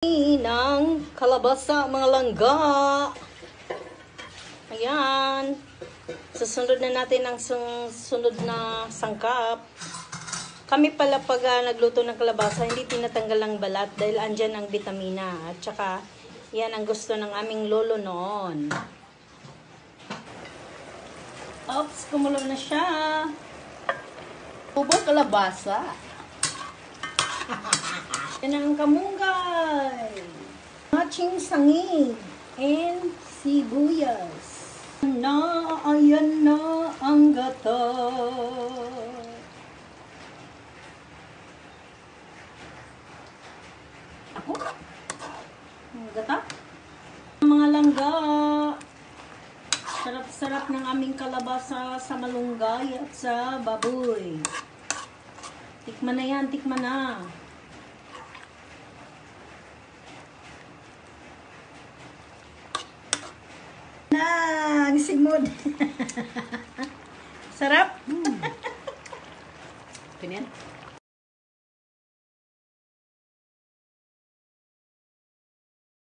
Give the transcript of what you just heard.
Ng kalabasa, mga langga. Ayan. Susunod na natin ang sunod na sangkap. Kami pala pag nagluto ng kalabasa, hindi tinatanggal ang balat dahil andyan ang vitamina. At saka, yan ang gusto ng aming lolo noon. Oops, kumulo na siya. Ubo kalabasa. Yan ang kamunggay. Matching sangig. And sibuyas. Ayan na ang gata. Ako? Ang gata? Mga langga. Sarap-sarap ng aming kalabasa sa malunggay at sa baboy. Tikman na yan, tikman na. Ang sigmod. Sarap. Ganyan.